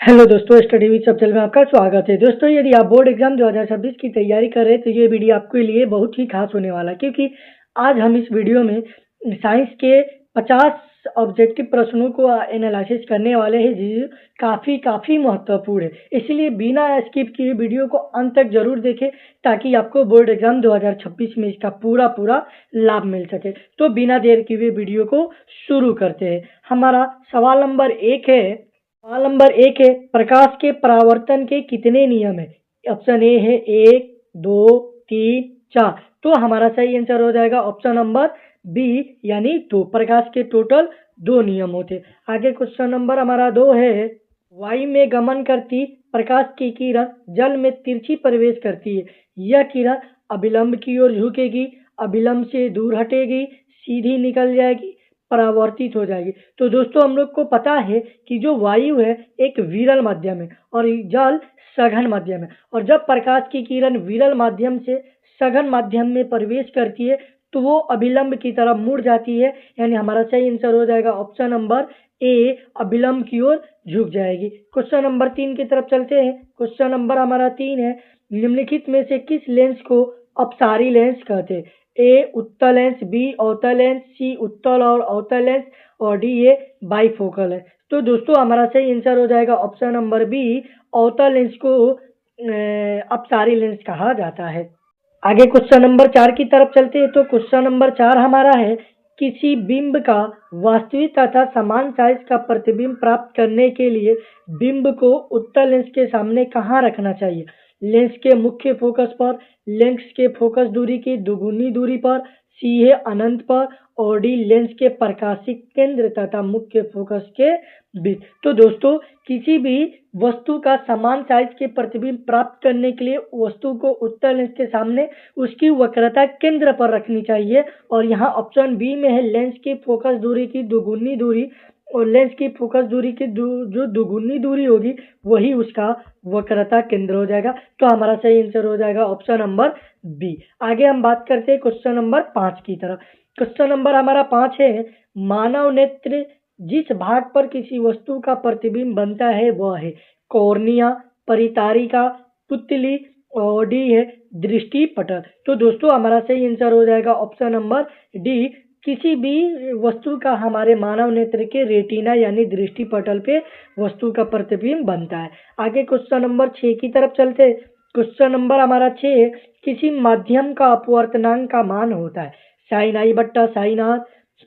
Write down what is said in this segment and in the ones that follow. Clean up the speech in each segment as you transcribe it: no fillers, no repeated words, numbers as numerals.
Hello दोस्तों, study with subject में आपका स्वागत है। दोस्तों, यदि आप बोर्ड एग्जाम 2026 की तैयारी कर रहे हैं तो ये वीडियो आपके लिए बहुत ही खास होने वाला है, क्योंकि आज हम इस वीडियो में साइंस के 50 ऑब्जेक्टिव प्रश्नों को एनालिसिस करने वाले हैं, जो काफ़ी महत्वपूर्ण है। इसलिए बिना स्किप किए वीडियो को अंत तक जरूर देखें, ताकि आपको बोर्ड एग्जाम 2026 में इसका पूरा लाभ मिल सके। तो बिना देर किए वीडियो को शुरू करते हैं। हमारा सवाल नंबर 1 है। सवाल नंबर 1 है, प्रकाश के परावर्तन के कितने नियम है? ऑप्शन ए है 1, 2, 3, 4। तो हमारा सही आंसर हो जाएगा ऑप्शन नंबर बी, यानी 2। प्रकाश के टोटल 2 नियम होते। आगे क्वेश्चन नंबर हमारा 2 है, वायु में गमन करती प्रकाश की किरण जल में तिरछी प्रवेश करती है। यह किरण अभिलंब की ओर झुकेगी, अभिलंब से दूर हटेगी, सीधी निकल जाएगी, परावर्तित हो जाएगी। तो दोस्तों, हम लोग को पता है कि जो वायु है एक विरल माध्यम है और जल सघन माध्यम है, और जब प्रकाश की किरण विरल माध्यम से सघन माध्यम में प्रवेश करती है तो वो अभिलंब की तरफ मुड़ जाती है, यानी हमारा सही आंसर हो जाएगा ऑप्शन नंबर ए, अभिलंब की ओर झुक जाएगी। क्वेश्चन नंबर 3 की तरफ चलते हैं। क्वेश्चन नंबर हमारा 3 है, निम्नलिखित में से किस लेंस को अपसारी लेंस कहते हैं? ए उत्तल लेंस, बी अवतल लेंस, सी उत्तल और अवतल लेंस, और डी ये बाइफोकल है। तो दोस्तों, हमारा सही आंसर हो जाएगा ऑप्शन नंबर बी, अवतल लेंस को अपसारी लेंस कहा जाता है। आगे क्वेश्चन नंबर 4 की तरफ चलते हैं। तो क्वेश्चन नंबर 4 हमारा है, किसी बिंब का वास्तविक तथा समान साइज का प्रतिबिंब प्राप्त करने के लिए बिंब को उत्तल लेंस के सामने कहाँ रखना चाहिए? लेंस के मुख्य फोकस पर, लेंस के फोकस दूरी की दुगुनी दूरी पर, सी है अनंत पर, और डी लेंस के प्रकाशिक केंद्र तथा मुख्य फोकस के बीच। तो दोस्तों, किसी भी वस्तु का समान साइज के प्रतिबिंब प्राप्त करने के लिए वस्तु को उत्तल लेंस के सामने उसकी वक्रता केंद्र पर रखनी चाहिए, और यहाँ ऑप्शन बी में है लेंस की फोकस दूरी की दुगुनी दूरी, और लेंस की फोकस दूरी की जो दुगुनी दूरी होगी वही उसका वक्रता केंद्र हो जाएगा। तो हमारा सही आंसर हो जाएगा ऑप्शन नंबर बी। आगे हम बात करते हैं क्वेश्चन नंबर 5 की तरफ। क्वेश्चन नंबर हमारा 5 है, मानव नेत्र जिस भाग पर किसी वस्तु का प्रतिबिंब बनता है वह है कॉर्निया, परितारिका, पुतली, और डी है दृष्टि पटल। तो दोस्तों, हमारा सही आंसर हो जाएगा ऑप्शन नंबर डी, किसी भी वस्तु का हमारे मानव नेत्र के रेटिना यानी दृष्टि पटल पे वस्तु का प्रतिबिंब बनता है। आगे क्वेश्चन नंबर 6 की तरफ चलते हैं। क्वेश्चन नंबर हमारा 6 है, किसी माध्यम का अपवर्तनांक का मान होता है साइन आई बट्टा साइन आर,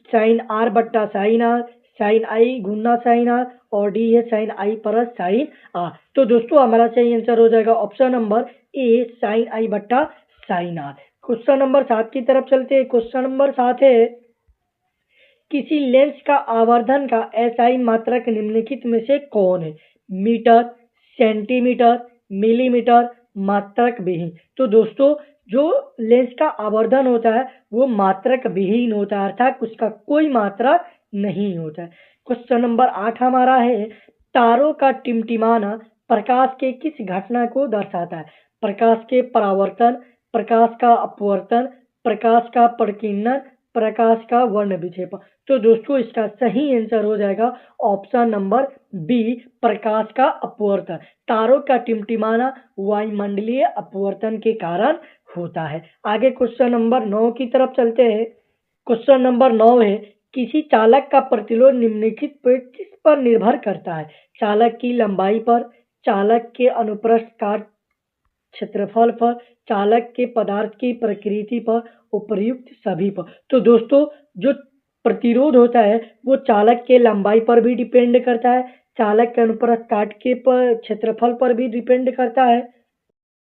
साइन आर बट्टा साइन आर, साइन आई गुना साइन आर, और डी है sine i plus sine r. तो दोस्तों, हमारा सही आंसर हो जाएगा option number A, sine i बट्टा साइन आर। क्वेश्चन नंबर 7 की तरफ चलते हैं। क्वेश्चन नंबर 7 है, किसी लेंस का आवर्धन का एसआई मात्रक निम्नलिखित में से कौन है? मीटर, सेंटीमीटर, मिलीमीटर, मात्रक विहीन। तो दोस्तों, जो लेंस का आवर्धन होता है वो मात्रक विहीन होता है, अर्थात उसका कोई मात्रा नहीं होता है। क्वेश्चन नंबर 8 हमारा है, तारों का टिमटिमाना प्रकाश के किस घटना को दर्शाता है? प्रकाश के परावर्तन, प्रकाश का अपवर्तन, प्रकाश का प्रकीर्णन, प्रकाश का वर्ण विक्षेपण। तो दोस्तों, इसका सही आंसर हो जाएगा ऑप्शन नंबर बी, प्रकाश का अपवर्तन। तारों का टिमटिमाना वायुमंडलीय अपवर्तन के कारण होता है। आगे क्वेश्चन नंबर 9 की तरफ चलते हैं। क्वेश्चन नंबर 9 है, किसी चालक का प्रतिरोध निम्नलिखित पर किस पर निर्भर करता है? चालक की लंबाई पर, चालक के अनुप्रस्थ काट क्षेत्रफल पर, चालक के पदार्थ की प्रकृति पर, उपर्युक्त सभी पर। तो दोस्तों, जो प्रतिरोध होता है वो चालक के लंबाई पर भी डिपेंड करता है, चालक के अनुप्रस्थ काट के पर क्षेत्रफल पर भी डिपेंड करता है,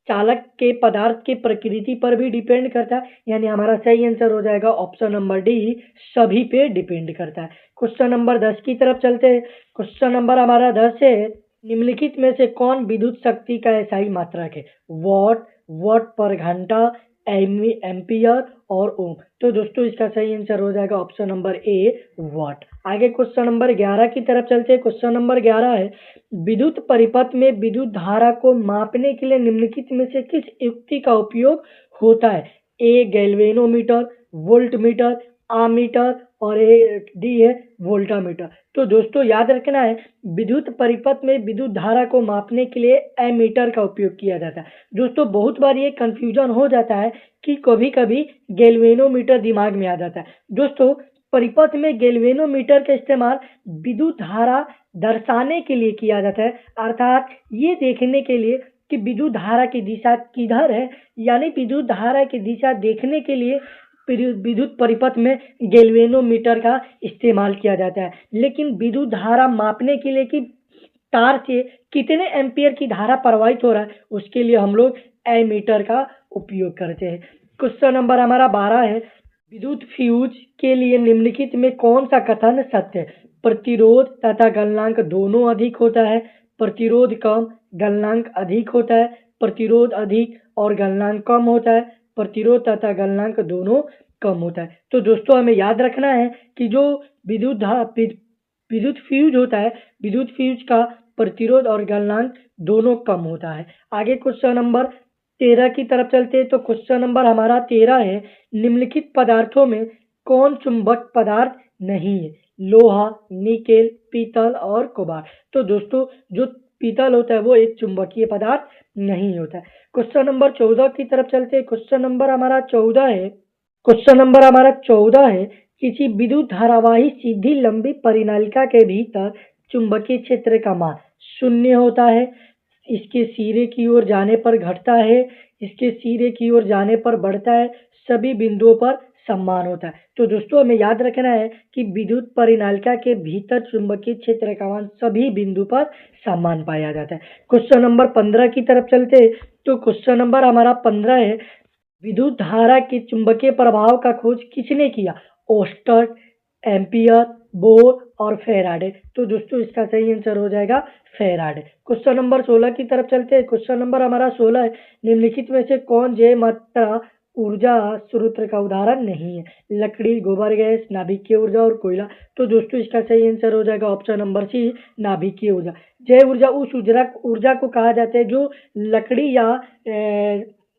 चालक के पदार्थ की प्रकृति पर भी डिपेंड करता है, यानी हमारा सही आंसर हो जाएगा ऑप्शन नंबर डी, सभी पे डिपेंड करता है। क्वेश्चन नंबर 10 की तरफ चलते हैं। क्वेश्चन नंबर हमारा 10 है, निम्नलिखित में से कौन विद्युत शक्ति का एसआई मात्रक है? वॉट, वॉट पर घंटा, एम्पियर और ओम। तो दोस्तों, इसका सही आंसर हो जाएगा ऑप्शन नंबर ए, वॉट। आगे क्वेश्चन नंबर 11 की तरफ चलते हैं। क्वेश्चन नंबर 11 है, विद्युत परिपथ में विद्युत धारा को मापने के लिए निम्नलिखित में से किस युक्ति का उपयोग होता है? ए गैल्वेनोमीटर, वोल्टमीटर, आमीटर, और डी है वोल्टामीटर। तो दोस्तों याद रखना है, विद्युत परिपथ में विद्युत धारा को मापने के लिए एमीटर का उपयोग किया जाता है। दोस्तों बहुत बार ये कंफ्यूजन हो जाता है कि कभी कभी गैल्वेनोमीटर दिमाग में आ जाता है। दोस्तों परिपथ में गैल्वेनोमीटर का इस्तेमाल विद्युत धारा दर्शाने के लिए किया जाता है, अर्थात ये देखने के लिए कि विद्युत धारा की दिशा किधर है, यानी विद्युत धारा की दिशा देखने के लिए विद्युत परिपथ में गैल्वेनोमीटर का इस्तेमाल किया जाता है। लेकिन विद्युत धारा मापने के लिए कि तार से कितने एम्पियर की धारा प्रवाहित हो रहा है, उसके लिए हम लोग एमीटर का उपयोग करते हैं। क्वेश्चन नंबर हमारा 12 है, विद्युत फ्यूज के लिए निम्नलिखित में कौन सा कथन सत्य है? प्रतिरोध तथा गलनांक दोनों अधिक होता है, प्रतिरोध कम गलनांक अधिक होता है, प्रतिरोध अधिक और गलनांक कम होता है, प्रतिरोध तथा गलनांक दोनों कम होता है। तो दोस्तों हमें याद रखना है कि जो विद्युत फ्यूज होता है, विद्युत फ्यूज का प्रतिरोध और गलनांक दोनों कम होता है। आगे क्वेश्चन नंबर 13 की तरफ चलते हैं। तो क्वेश्चन नंबर हमारा 13 है, निम्नलिखित पदार्थों में कौन चुंबक पदार्थ नहीं है? लोहा, निकेल, पीतल और कोबाल्ट। तो दोस्तों जो पीतल होता है वो एक चुंबकीय पदार्थ नहीं होता है। क्वेश्चन नंबर 14 की तरफ चलते हैं। क्वेश्चन नंबर हमारा 14 है, किसी विद्युत धारावाही सीधी लंबी परिनालिका के भीतर चुंबकीय क्षेत्र का मान 0 होता है, इसके सिरे की ओर जाने पर घटता है, इसके सिरे की ओर जाने पर बढ़ता है, सभी बिंदुओं पर समान होता है। तो दोस्तों हमें याद रखना है कि विद्युत परिनालिका के भीतर चुंबकीय क्षेत्र का मान सभी बिंदु पर समान पाया जाता है। क्वेश्चन नंबर 15 की तरफ चलते। तो क्वेश्चन नंबर हमारा 15 है, विद्युत धारा के चुंबकीय प्रभाव का खोज किसने किया? ओस्टर्ड, एम्पियर, बोर और फैराडे। तो दोस्तों इसका सही आंसर हो जाएगा फैराडे। क्वेश्चन नंबर 16 की तरफ चलते हैं। क्वेश्चन नंबर हमारा 16 है, निम्नलिखित में से कौन जैव मात्रा ऊर्जा स्रोत का उदाहरण नहीं है? लकड़ी, गोबर गैस, नाभिकीय ऊर्जा और कोयला। तो दोस्तों इसका सही आंसर हो जाएगा ऑप्शन नंबर सी, नाभिकीय ऊर्जा। जैव ऊर्जा उस ऊर्जा को कहा जाता है जो लकड़ी या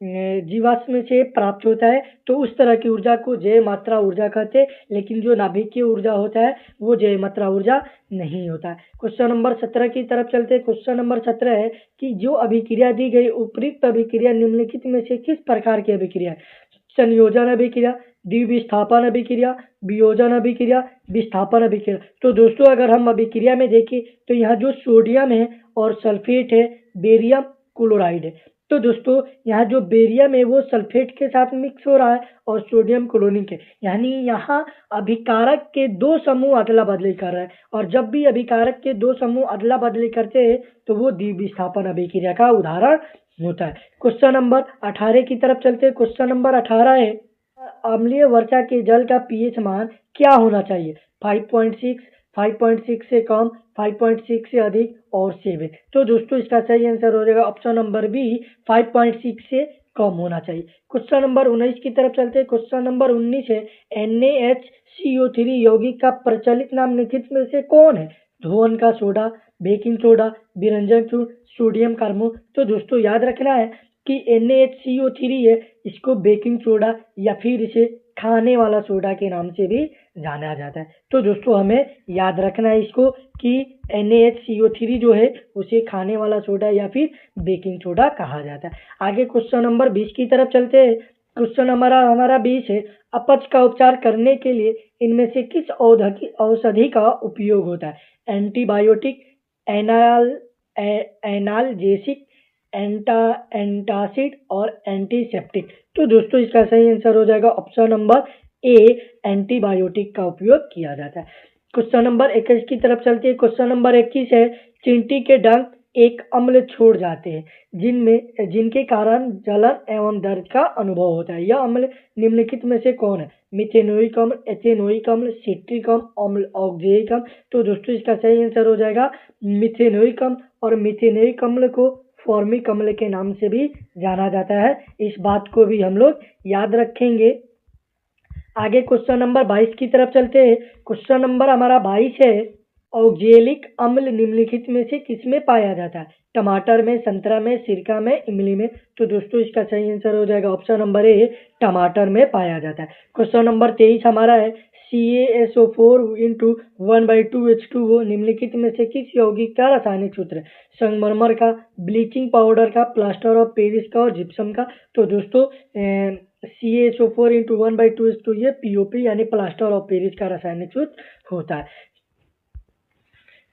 जीवाश्म से प्राप्त होता है, तो उस तरह की ऊर्जा को जैव मात्रा ऊर्जा कहते हैं। लेकिन जो नाभिकीय ऊर्जा होता है वो जैव मात्रा ऊर्जा नहीं होता है। क्वेश्चन नंबर 17 की तरफ चलते हैं। क्वेश्चन नंबर 17 है कि जो अभिक्रिया दी गई उपयुक्त अभिक्रिया निम्नलिखित में से किस प्रकार की अभिक्रिया है? संयोजन अभिक्रिया, द्विविस्थापन अभिक्रिया, वियोजन अभिक्रिया, विस्थापन अभिक्रिया। तो दोस्तों अगर हम अभिक्रिया में देखें तो यहाँ जो सोडियम है और सल्फेट है, बेरियम क्लोराइड है। तो दोस्तों यहाँ जो बेरियम है वो सल्फेट के साथ मिक्स हो रहा है और सोडियम क्लोरीन के, यानी यहाँ अभिकारक के दो समूह अदला बदली कर रहे हैं, और जब भी अभिकारक के दो समूह अदला बदली करते हैं तो वो द्विविस्थापन अभिक्रिया का उदाहरण होता है। क्वेश्चन नंबर 18 की तरफ चलते हैं। क्वेश्चन नंबर 18 है, अम्लीय वर्षा के जल का पीएच मान क्या होना चाहिए? 5.6, 5.6 से कम, 5.6 से अधिक और 7। तो दोस्तों इसका सही आंसर हो जाएगा ऑप्शन नंबर बी, 5.6 से कम होना चाहिए। क्वेश्चन नंबर 19 की तरफ चलते हैं। क्वेश्चन नंबर 19 है, NaHCO3 यौगिक का प्रचलित नाम निम्नलिखित में से कौन है? धोवन का सोडा, बेकिंग सोडा, विरंजन चूर्ण, सोडियम कार्बोनेट। तो दोस्तों याद रखना है कि NaHCO3 है, इसको बेकिंग सोडा या फिर इसे खाने वाला सोडा के नाम से भी जाना जाता है। तो दोस्तों हमें याद रखना है इसको कि NaHCO3 जो है उसे खाने वाला सोडा या फिर बेकिंग सोडा कहा जाता है। आगे क्वेश्चन नंबर 20 की तरफ चलते हैं। क्वेश्चन हमारा 20 है, अपच का उपचार करने के लिए इनमें से किस औषधि का उपयोग होता है? एंटीबायोटिक, एनाल्जेसिक, एंटासिड और एंटीसेप्टिक। तो दोस्तों इसका सही आंसर हो जाएगा ऑप्शन नंबर ए, एंटीबायोटिक का उपयोग किया जाता है। क्वेश्चन नंबर 21 की तरफ चलते हैं। क्वेश्चन नंबर 21 है, चींटी के डंक एक अम्ल छोड़ जाते हैं जिनके कारण जलन एवं दर्द का अनुभव होता है। यह अम्ल निम्नलिखित में से कौन है? मिथेनोइक अम्ल, एथेनोइक अम्ल, सिट्रिक अम्ल, ऑक्जेलिक अम्ल। तो दोस्तों इसका सही आंसर हो जाएगा मिथेनोइक अम्ल, और मिथेनोइक अम्ल को फॉर्मिक अम्ल के नाम से भी जाना जाता है। इस बात को भी हम लोग याद रखेंगे। आगे क्वेश्चन नंबर 22 की तरफ चलते हैं। क्वेश्चन नंबर हमारा 22 है, ऑक्जेलिक अम्ल निम्नलिखित में से किसमें पाया जाता है? टमाटर में, संतरा में, सिरका में, इमली में। तो दोस्तों इसका सही आंसर हो जाएगा ऑप्शन नंबर ए, टमाटर में पाया जाता है। क्वेश्चन नंबर 23 हमारा है, CaSO4 इंटू 1/2H2O निम्नलिखित में से किस यौगिक का रासायनिक सूत्र है? संगमरमर का, ब्लीचिंग पाउडर का, प्लास्टर ऑफ पेरिस का और जिप्सम का। तो दोस्तों CaSO4 इंटू 1/2H2 ये POP यानी प्लास्टर ऑफ पेरिस का रासायनिक सूत्र होता है।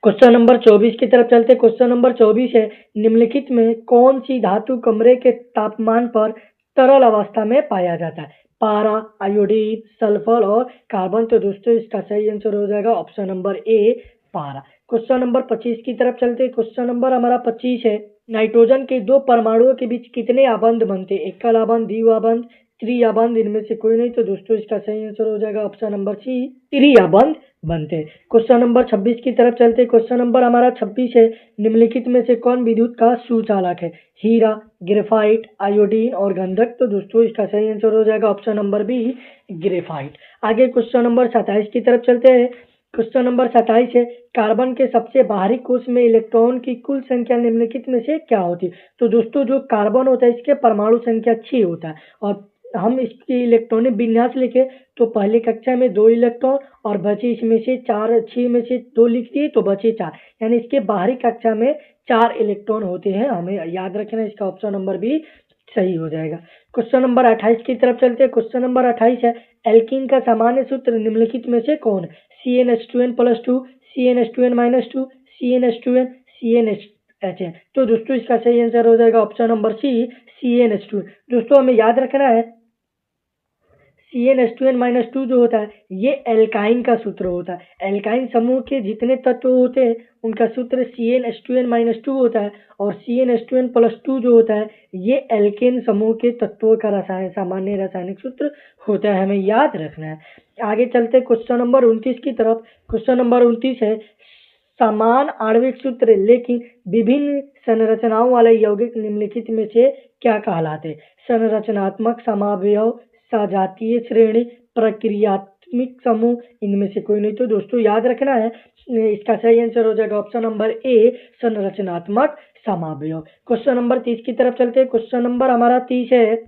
क्वेश्चन नंबर 24 की तरफ चलते। क्वेश्चन नंबर 24 है, निम्नलिखित में कौन सी धातु कमरे के तापमान पर तरल अवस्था में पाया जाता है? पारा, आयोडीन, सल्फर और कार्बन। तो दोस्तों इसका सही आंसर हो जाएगा ऑप्शन नंबर ए, पारा। क्वेश्चन नंबर 25 की तरफ चलते। क्वेश्चन नंबर हमारा 25 है, नाइट्रोजन के दो परमाणुओं के बीच कितने आबंध बनते हैं? एकल आबंध, द्विआबंध, त्रिआबंध, इनमें से कोई नहीं। तो दोस्तों इसका सही आंसर हो जाएगा ऑप्शन नंबर सी, त्रिआबंध बनते हैं। क्वेश्चन नंबर 26 की तरफ चलते। क्वेश्चन नंबर हमारा 26 है, निम्नलिखित में से कौन विद्युत का सुचालक है? हीरा, ग्रेफाइट, आयोडीन और गंधक। तो दोस्तों इसका सही आंसर हो जाएगा ऑप्शन नंबर बी, ग्रेफाइट। आगे क्वेश्चन नंबर 27 की तरफ चलते हैं। क्वेश्चन नंबर 27 है, कार्बन के सबसे बाहरी कोश में इलेक्ट्रॉन की कुल संख्या निम्नलिखित में से क्या होती है? तो दोस्तों जो कार्बन होता है इसके परमाणु संख्या 6 होता है और हम इसकी इलेक्ट्रॉनिक विन्यास लिखे तो पहले कक्षा में 2 इलेक्ट्रॉन और बचे इसमें से 6 में से 2 लिख दिए तो बचे 4, यानी इसके बाहरी कक्षा में 4 इलेक्ट्रॉन होते हैं। हमें याद रखना, इसका ऑप्शन नंबर बी सही हो जाएगा। क्वेश्चन नंबर 28 की तरफ चलते हैं। क्वेश्चन नंबर 28 है, एल्कीन का सामान्य सूत्र निम्नलिखित में से कौन है? CnH2n+2, CnH2n-2, CnH2n, CnHn। तो दोस्तों इसका सही आंसर हो जाएगा ऑप्शन नंबर सी, CnH2। दोस्तों हमें याद रखना है CnH2n-2 जो होता है ये एल्काइन का सूत्र होता है। एल्काइन समूह के जितने तत्व होते हैं उनका सूत्र CnH2n-2 होता है और CnH2n+2 जो होता है ये एल्केन समूह के तत्वों का सामान्य रासायनिक सूत्र होता है, हमें याद रखना है। आगे चलते क्वेश्चन नंबर 29 की तरफ। क्वेश्चन नंबर 29 है, समान आणविक सूत्र लेकिन विभिन्न संरचनाओं वाले यौगिक निम्नलिखित में से क्या कहलाते? संरचनात्मक समावयव, सजातीय श्रेणी, प्रक्रियात्मक समूह, इनमें से कोई नहीं। तो दोस्तों याद रखना है, इसका सही आंसर हो जाएगा ऑप्शन नंबर ए, संरचनात्मक समावयव। क्वेश्चन नंबर 30 की तरफ चलते हैं। क्वेश्चन नंबर हमारा 30 है,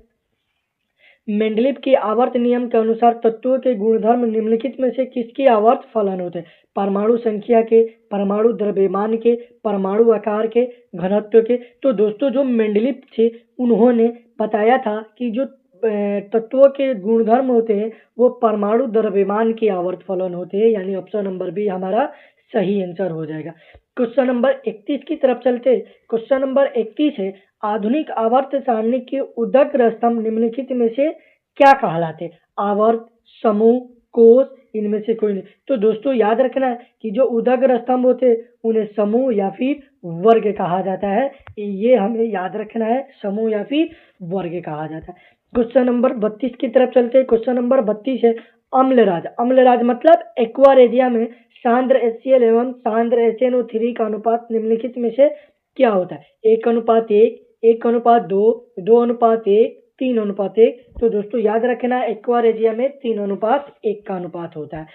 मेंडलीव के आवर्त नियम के अनुसार तत्वों के गुणधर्म निम्नलिखित में से किसके आवर्त फलन होते हैं? परमाणु संख्या के, परमाणु द्रव्यमान के, परमाणु आकार के, घनत्व के। तो दोस्तों जो मेंडलीव थे उन्होंने बताया था कि जो तत्वों के गुणधर्म होते हैं वो परमाणु द्रव्यमान के आवर्त फलन होते हैं, यानी ऑप्शन नंबर बी हमारा सही आंसर हो जाएगा। क्वेश्चन नंबर 31 की तरफ चलते। क्वेश्चन नंबर 31 है, आधुनिक आवर्त सारणी के उदग्र स्तंभ निम्नलिखित में से क्या कहलाते? आवर्त, समूह, कोश, इनमें से कोई नहीं। तो दोस्तों याद रखना है कि जो उदग्र स्तंभ होते हैं उन्हें समूह या फिर वर्ग कहा जाता है, ये हमें याद रखना है, समूह या फिर वर्ग कहा जाता है। क्वेश्चन नंबर 32 की तरफ चलते हैं। क्वेश्चन नंबर 32 है, अम्लराज। अम्लराज मतलब एक्वारेजिया में सांद्र HCl एवं सांद्र HNO3 का अनुपात निम्नलिखित में से क्या होता है? 1:1, 1:2, 2:1, 3:1। तो दोस्तों याद रखना है एक्वारेजिया में 3:1 का अनुपात होता है।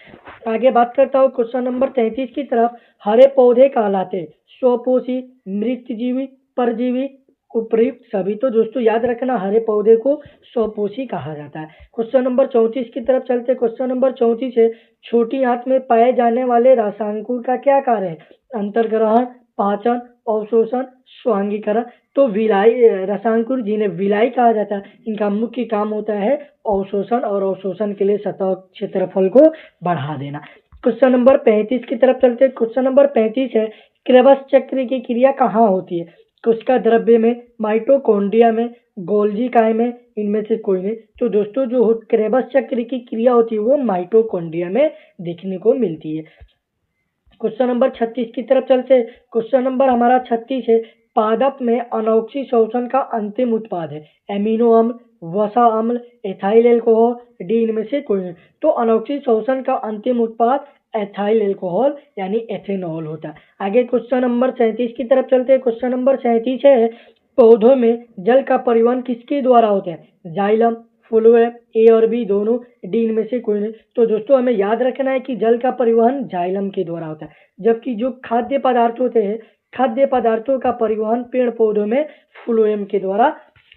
आगे बात करता हूँ क्वेश्चन नंबर 33 की तरफ। हरे पौधे कहलाते स्वपोषी, मृतजीवी, परजीवी, उपयुक्त सभी। तो दोस्तों याद रखना हरे पौधे को स्वपोषी कहा जाता है। क्वेश्चन नंबर 34 की तरफ चलते। क्वेश्चन नंबर 34 है, छोटी आंत में पाए जाने वाले रसांकुर का क्या कार्य है? अंतर्ग्रहण, पाचन, अवशोषण, स्वांगीकरण। तो विलाई रसांकुर जिन्हें विलाई कहा जाता है इनका मुख्य काम होता है अवशोषण और अवशोषण के लिए सतह क्षेत्रफल को बढ़ा देना। क्वेश्चन नंबर 35 की तरफ चलते। क्वेश्चन नंबर 35 है, क्रेबस चक्र की क्रिया कहाँ होती है? कोशिका द्रव्य में, माइटोकॉन्ड्रिया में, गोल्गी काय में, इनमें से कोई नहीं। तो दोस्तों जो क्रेबस चक्र की क्रिया होती है वो माइटोकॉन्ड्रिया में देखने को मिलती है। क्वेश्चन नंबर 36 की तरफ चलते। क्वेश्चन नंबर हमारा 36 है, पादप में अनॉक्सी शोषण का अंतिम उत्पाद है? एमिनो अम्ल, वसा अम्ल, एथाइल एल्कोहल, डी, इनमें से कोई नहीं। तो अनॉक्सी शोषण का अंतिम उत्पाद एथाइल एल्कोहल यानी एथेनॉल होता है। आगे क्वेश्चन नंबर 37 की तरफ चलते हैं। क्वेश्चन नंबर 37 है, पौधों में जल का परिवहन किसके द्वारा होता है? जाइलम, फ्लोएम, ए और बी दोनों, डी, इनमें से कोई नहीं। तो दोस्तों हमें याद रखना है कि जल का परिवहन जाइलम के द्वारा होता है, जबकि जो खाद्य पदार्थ होते हैं खाद्य पदार्थों का परिवहन पेड़ पौधों में फ्लोएम के द्वारा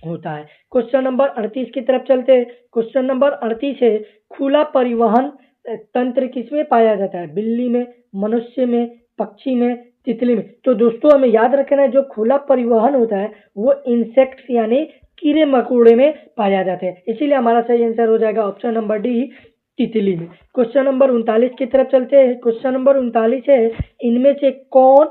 होता है। क्वेश्चन नंबर 38 की तरफ चलते हैं। क्वेश्चन नंबर 38 है, खुला परिवहन तंत्र किसमें पाया जाता है? बिल्ली में, मनुष्य में, पक्षी में, तितली में। तो दोस्तों हमें याद रखना है जो खुला परिवहन होता है वो इंसेक्ट्स यानी कीड़े मकोड़े में पाया जाते हैं, इसीलिए हमारा सही आंसर हो जाएगा ऑप्शन नंबर डी, तितली में। क्वेश्चन नंबर 39 की तरफ चलते हैं। क्वेश्चन नंबर 39 है, इनमें से कौन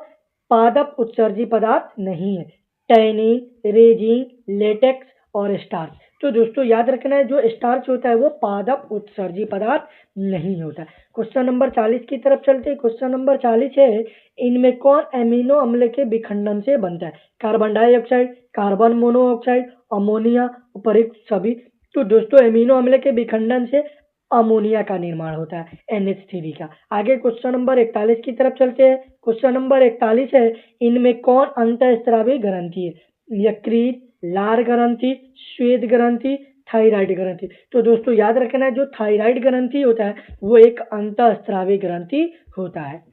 पादप उत्सर्जी पदार्थ नहीं है? टैनिन, रेजिन, लेटेक्स और स्टार्च। तो दोस्तों याद रखना है जो स्टार्च होता है वो पादप उत्सर्जी पदार्थ नहीं होता है। क्वेश्चन नंबर 40 की तरफ चलते हैं। क्वेश्चन नंबर 40 है, इनमें कौन एमिनो अम्ल के विखंडन से बनता है? Carbon dioxide, carbon monoxide, ammonia, उपयुक्त सभी। तो दोस्तों एमिनो अम्ल के विखंडन से अमोनिया का निर्माण होता है, NH3 का। आगे क्वेश्चन नंबर 41 की तरफ चलते हैं। क्वेश्चन नंबर 41 है, इनमें कौन अंतःस्रावी ग्रंथि है? यकृत, लार ग्रंथि, श्वेत ग्रंथि, थायराइड ग्रंथि। तो दोस्तों याद रखना है जो थायराइड ग्रंथि होता है वो एक अंतःस्रावी ग्रंथि होता है।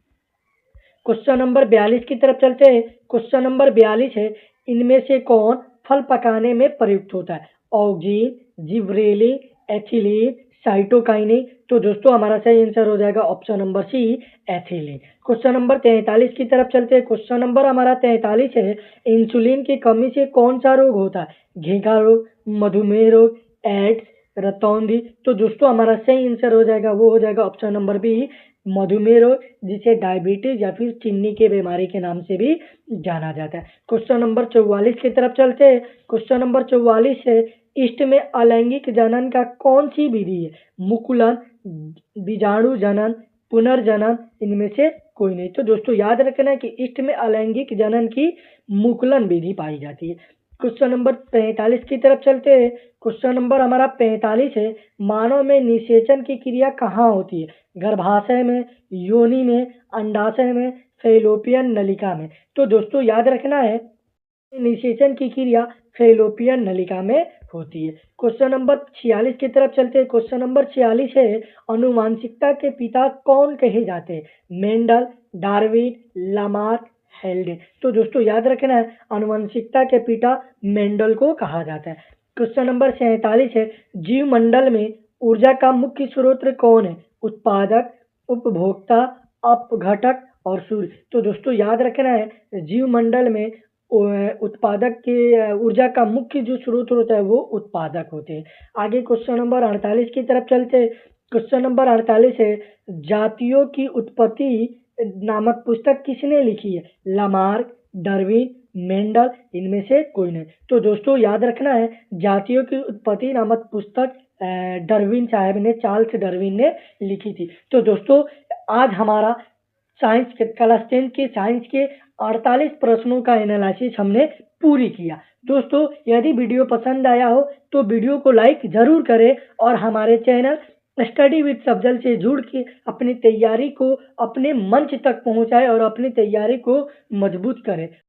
क्वेश्चन नंबर 42 की तरफ चलते हैं। क्वेश्चन नंबर 42 है, इनमें से कौन फल पकाने में प्रयुक्त होता है? Auxin, gibberellin, ethylene, cytokinin. तो दोस्तों हमारा सही आंसर हो जाएगा option number C, ethylene. Question number 43 की तरफ चलते हैं। क्वेश्चन नंबर हमारा 43 है, इंसुलिन की कमी से कौन सा रोग होता है? घेंघा रोग, मधुमेह रोग, एड्स, रतौंधी। तो दोस्तों हमारा सही आंसर हो जाएगा वो हो जाएगा ऑप्शन नंबर बी, मधुमेह रोग, जिसे डायबिटीज या फिर चीनी की बीमारी के नाम से भी जाना जाता है। क्वेश्चन नंबर 44 की तरफ चलते हैं। क्वेश्चन नंबर 44 है, इष्ट में अलैंगिक जनन का कौन सी विधि है? मुकुलन, बीजाणु जनन, पुनर्जनन, इनमें से कोई नहीं। तो दोस्तों याद रखना है कि इष्ट में अलैंगिक जनन की मुकुलन विधि पाई जाती है। क्वेश्चन नंबर 45 की तरफ चलते हैं। क्वेश्चन नंबर हमारा 45 है, मानव में निषेचन की क्रिया कहाँ होती है? गर्भाशय में, योनि में, अंडाशय में, फैलोपियन नलिका में। तो दोस्तों याद रखना है निषेचन की क्रिया फैलोपियन नलिका में होती है। क्वेश्चन नंबर 46 की तरफ चलते हैं। क्वेश्चन नंबर 46 है, अनुवांशिकता के पिता कौन कहे जाते हैं? Mendel, Darwin, Lamarck, Haldane. तो दोस्तों याद रखना है अनुवांशिकता के पिता मेंडल को कहा जाता है। क्वेश्चन नंबर 47 है, जीव मंडल में ऊर्जा का मुख्य स्रोत कौन है? उत्पादक, उपभोक्ता, अपघटक और सूर्य। तो दोस्तों याद रखना है जीव मंडल में उत्पादक के ऊर्जा का मुख्य जो स्रोत होता है वो उत्पादक होते हैं। आगे क्वेश्चन नंबर 48 की तरफ चलते हैं। क्वेश्चन नंबर 48 है, जातियों की उत्पत्ति नामक पुस्तक किसने लिखी है? लामार्क, डार्विन, मेंडल, इनमें से कोई नहीं। तो दोस्तों याद रखना है जातियों की उत्पत्ति नामक पुस्तक डार्विन साहब ने, चार्ल्स डार्विन ने लिखी थी। तो दोस्तों आज हमारा साइंस के क्लास 10 के साइंस के 48 प्रश्नों का एनालिसिस हमने पूरी किया। दोस्तों यदि वीडियो पसंद आया हो तो वीडियो को लाइक ज़रूर करें और हमारे चैनल स्टडी विद सफजल से जुड़ के अपनी तैयारी को अपने मंच तक पहुंचाएं और अपनी तैयारी को मजबूत करें।